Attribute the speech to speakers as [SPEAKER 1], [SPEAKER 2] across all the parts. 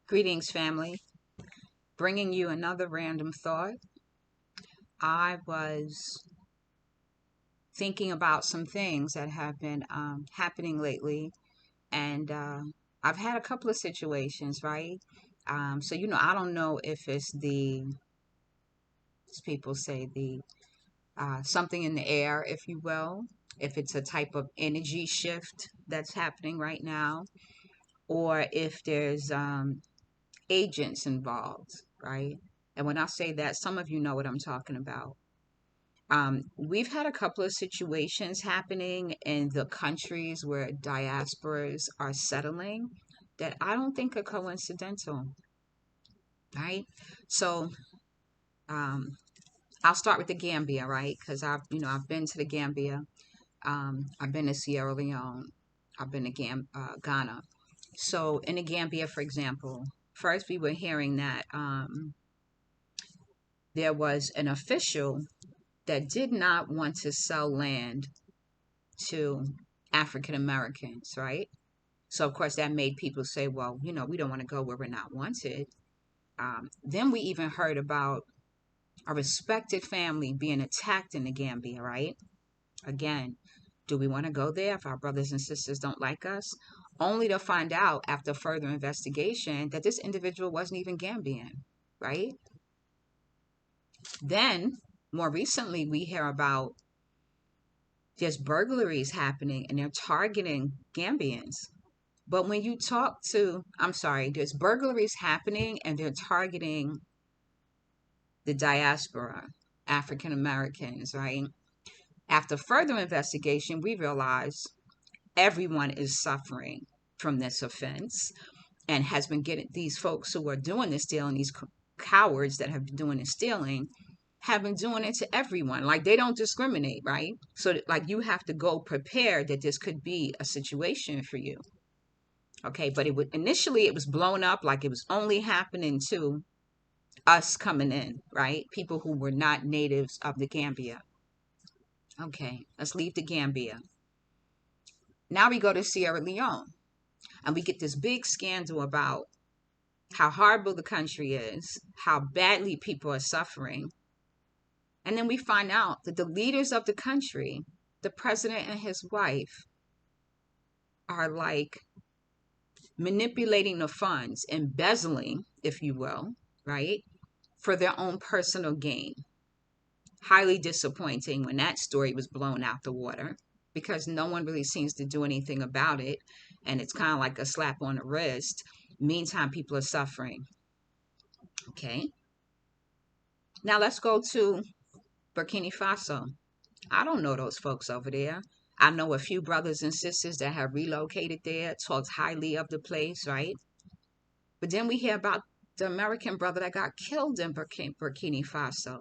[SPEAKER 1] Greetings, family. Bringing you another random thought. I was thinking about some things that have been happening lately, and I've had a couple of situations, right? So, I don't know if it's as people say, the something in the air, if you will, if it's a type of energy shift that's happening right now, or if there's agents involved, right? And when I say that, some of you know what I'm talking about. We've had a couple of situations happening in the countries where diasporas are settling that I don't think are coincidental, right? So um, I'll start with the Gambia, right? Because I've been to the Gambia. I've been to Sierra Leone. I've been to Ghana. So in the Gambia, for example, first we were hearing that there was an official that did not want to sell land to African Americans, right? So, of course, that made people say, well, we don't want to go where we're not wanted. Then we even heard about a respected family being attacked in the Gambia, right? Again, do we want to go there if our brothers and sisters don't like us? Only to find out after further investigation that this individual wasn't even Gambian, right? Then, more recently, we hear about there's burglaries happening and they're targeting Gambians. But when you talk to, I'm sorry, there's burglaries happening and they're targeting the diaspora, African Americans, right? After further investigation, we realize everyone is suffering from this offense and has been getting these folks who are doing this stealing, these cowards that have been doing this stealing, have been doing it to everyone. Like they don't discriminate, right? So, like, you have to go prepared that this could be a situation for you. Okay, but it would initially it was blown up like it was only happening to us coming in, right? People who were not natives of the Gambia. Okay, let's leave the Gambia. Now we go to Sierra Leone and we get this big scandal about how horrible the country is, how badly people are suffering. And then we find out that the leaders of the country, the president and his wife, are like manipulating the funds, embezzling, if you will, right? For their own personal gain. Highly disappointing when that story was blown out the water because no one really seems to do anything about it. And it's kind of like a slap on the wrist. Meantime, people are suffering. Okay. Now let's go to Burkina Faso. I don't know those folks over there. I know a few brothers and sisters that have relocated there, talked highly of the place, right? But then we hear about the American brother that got killed in Burkina Faso,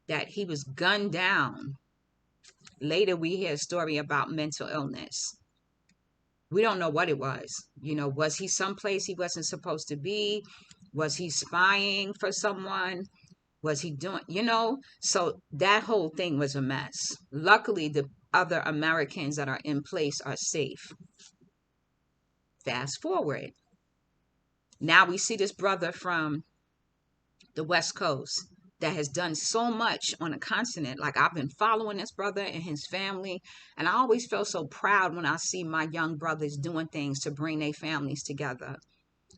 [SPEAKER 1] that he was gunned down. Later, we hear a story about mental illness. We don't know what it was. Was he someplace he wasn't supposed to be? Was he spying for someone? Was he doing? So that whole thing was a mess. Luckily, the other Americans that are in place are safe. Fast forward. Now we see this brother from the West Coast that has done so much on the continent. Like I've been following this brother and his family, and I always feel so proud when I see my young brothers doing things to bring their families together,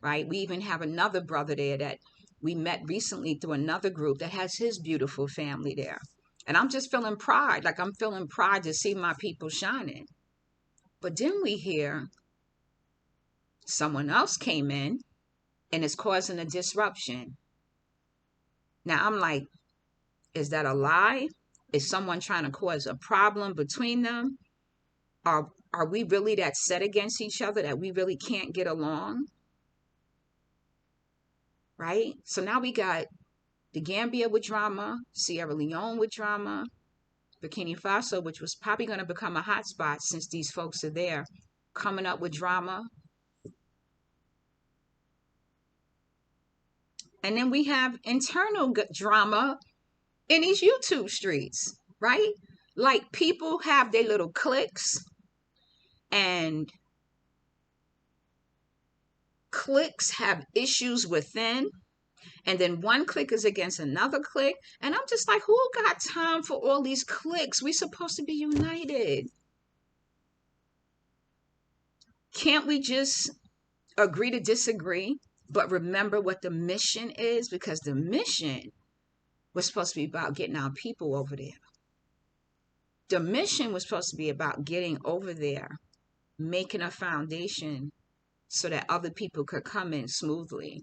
[SPEAKER 1] right? We even have another brother there that we met recently through another group that has his beautiful family there. And I'm just feeling pride, like I'm feeling pride to see my people shining. But then we hear someone else came in and is causing a disruption. Now I'm like, is that a lie? Is someone trying to cause a problem between them? Are we really that set against each other that we really can't get along? Right? So now we got the Gambia with drama, Sierra Leone with drama, Burkina Faso, which was probably going to become a hotspot since these folks are there, coming up with drama. And then we have internal drama in these YouTube streets, right? Like people have their little cliques, and cliques have issues within, and then one clique is against another clique. And I'm just like, who got time for all these cliques? We're supposed to be united. Can't we just agree to disagree, but remember what the mission is? Because the mission was supposed to be about getting our people over there. The mission was supposed to be about getting over there, making a foundation so that other people could come in smoothly.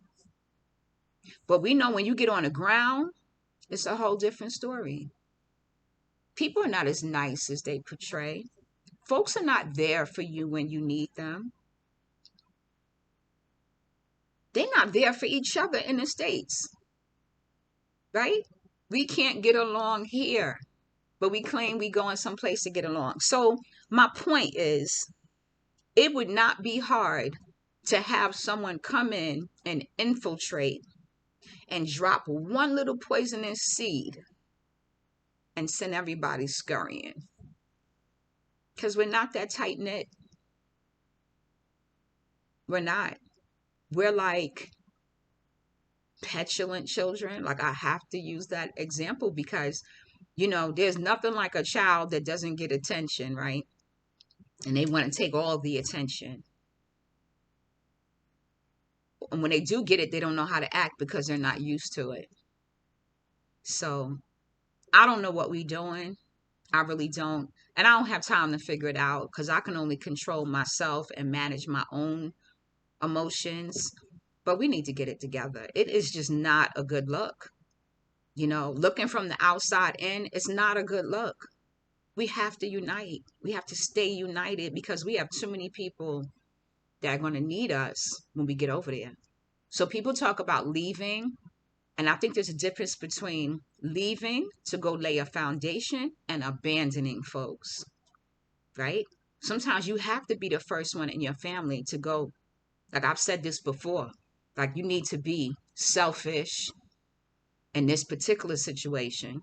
[SPEAKER 1] But we know when you get on the ground, it's a whole different story. People are not as nice as they portray. Folks are not there for you when you need them. They're not there for each other in the States, right? We can't get along here, but we claim we going someplace to get along. So my point is, it would not be hard to have someone come in and infiltrate and drop one little poisonous seed and send everybody scurrying. Because we're not that tight knit. We're not. We're like petulant children. Like, I have to use that example because, there's nothing like a child that doesn't get attention, right? And they want to take all the attention. And when they do get it, they don't know how to act because they're not used to it. So I don't know what we're doing. I really don't. And I don't have time to figure it out because I can only control myself and manage my own emotions. But we need to get it together. It is just not a good look. Looking from the outside in, it's not a good look. We have to unite. We have to stay united because we have too many people that are going to need us when we get over there. So people talk about leaving. And I think there's a difference between leaving to go lay a foundation and abandoning folks, right? Sometimes you have to be the first one in your family to go. Like I've said this before, like you need to be selfish in this particular situation.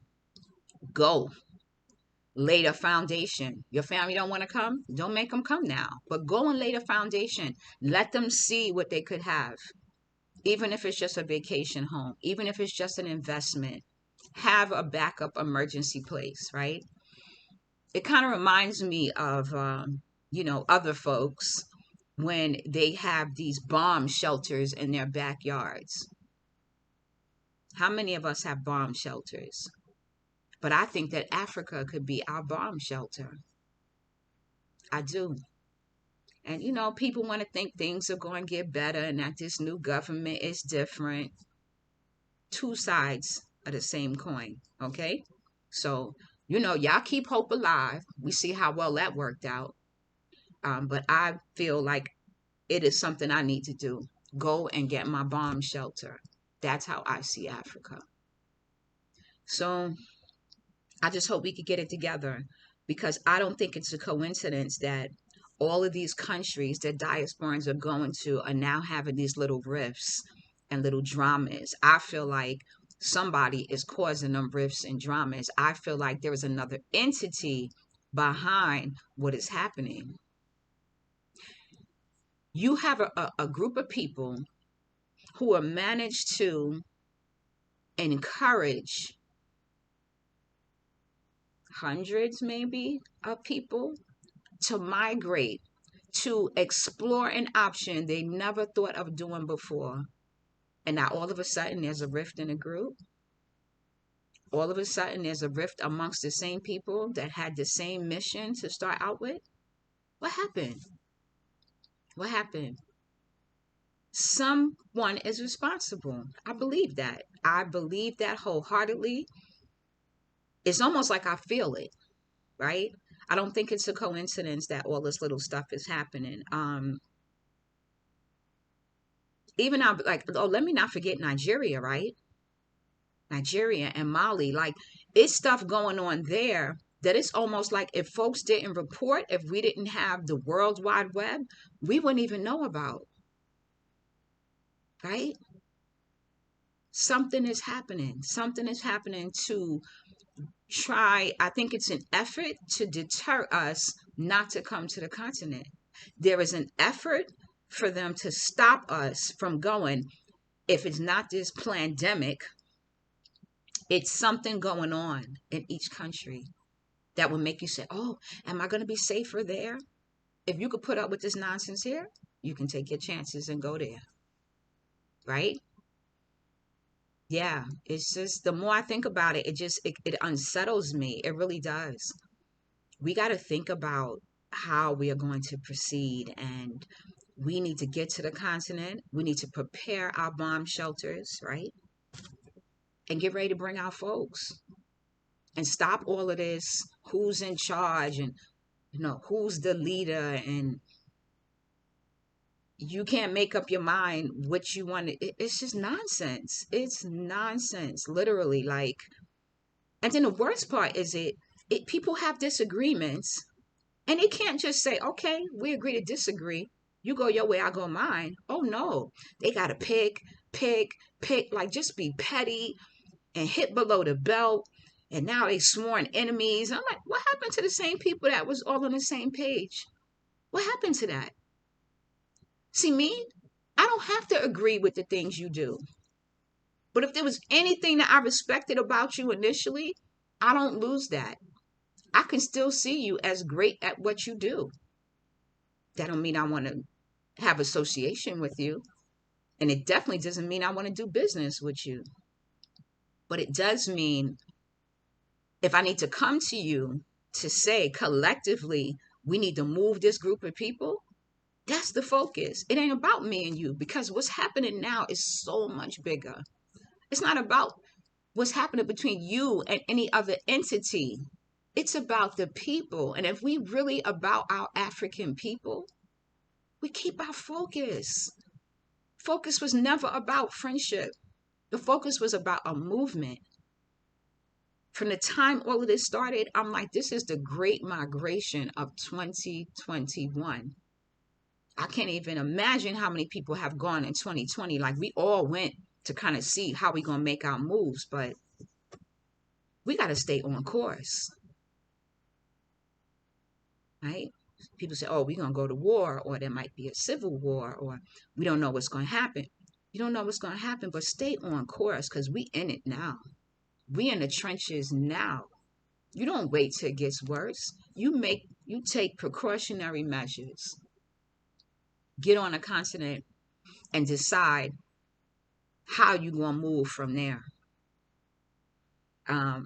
[SPEAKER 1] Go lay the foundation. Your family don't want to come? Don't make them come now. But go and lay the foundation. Let them see what they could have. Even if it's just a vacation home, even if it's just an investment, have a backup emergency place, right? It kind of reminds me of, other folks when they have these bomb shelters in their backyards. How many of us have bomb shelters? But I think that Africa could be our bomb shelter. I do. And, people want to think things are going to get better and that this new government is different. Two sides of the same coin, okay? So, y'all keep hope alive. We see how well that worked out. But I feel like it is something I need to do. Go and get my bomb shelter. That's how I see Africa. So I just hope we could get it together because I don't think it's a coincidence that all of these countries that diasporans are going to are now having these little rifts and little dramas. I feel like somebody is causing them rifts and dramas. I feel like there is another entity behind what is happening. You have a group of people who are managed to encourage hundreds maybe of people to migrate, to explore an option they never thought of doing before. And now all of a sudden there's a rift in the group. All of a sudden there's a rift amongst the same people that had the same mission to start out with. What happened? What happened? Someone is responsible. I believe that. I believe that wholeheartedly. It's almost like I feel it, right? I don't think it's a coincidence that all this little stuff is happening. Even now, like, let me not forget Nigeria, right? Nigeria and Mali, like, it's stuff going on there that it's almost like if folks didn't report, if we didn't have the World Wide Web, we wouldn't even know about, right? Something is happening. Something is happening to try, I think it's an effort to deter us not to come to the continent. There is an effort for them to stop us from going. If it's not this pandemic, it's something going on in each country that will make you say, oh, am I going to be safer there? If you could put up with this nonsense here, you can take your chances and go there, right? Yeah, it's just the more I think about it, it unsettles me. It really does. We got to think about how we are going to proceed, and we need to get to the continent. We need to prepare our bomb shelters, right? And get ready to bring our folks and stop all of this who's in charge and who's the leader, and you can't make up your mind what you want. It's just nonsense. It's nonsense, literally. Like, and then the worst part is people have disagreements, and they can't just say, okay, we agree to disagree. You go your way, I go mine. Oh no, they gotta pick, like just be petty and hit below the belt. And now they sworn enemies. I'm like, what happened to the same people that was all on the same page? What happened to that? See, me, I don't have to agree with the things you do. But if there was anything that I respected about you initially, I don't lose that. I can still see you as great at what you do. That don't mean I want to have association with you. And it definitely doesn't mean I want to do business with you. But it does mean if I need to come to you to say collectively, we need to move this group of people, that's the focus. It ain't about me and you, because what's happening now is so much bigger. It's not about what's happening between you and any other entity. It's about the people. And if we really about our African people, we keep our focus. Focus was never about friendship. The focus was about a movement. From the time all of this started, I'm like, this is the great migration of 2021. I can't even imagine how many people have gone in 2020. Like, we all went to kind of see how we going to make our moves, but we got to stay on course, right? People say, oh, we're going to go to war, or there might be a civil war, or we don't know what's going to happen. You don't know what's going to happen, but stay on course, because we in it now. We in the trenches now. You don't wait till it gets worse. You take precautionary measures. Get on a continent and decide how you gonna move from there. I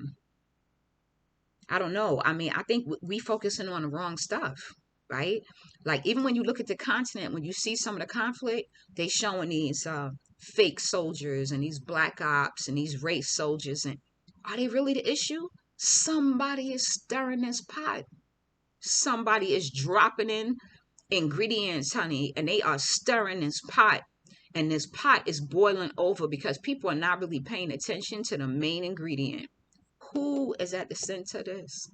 [SPEAKER 1] don't know. I mean, I think we focusing on the wrong stuff, right? Like, even when you look at the continent, when you see some of the conflict, they showing these fake soldiers and these black ops and these race soldiers, and are they really the issue? Somebody is stirring this pot. Somebody is dropping in ingredients, honey, and they are stirring this pot. And this pot is boiling over because people are not really paying attention to the main ingredient. Who is at the center of this?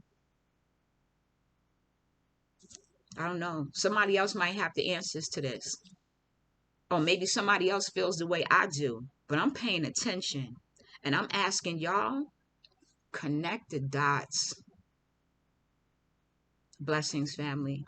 [SPEAKER 1] I don't know. Somebody else might have the answers to this. Or maybe somebody else feels the way I do. But I'm paying attention. And I'm asking y'all, connect the dots. Blessings, family.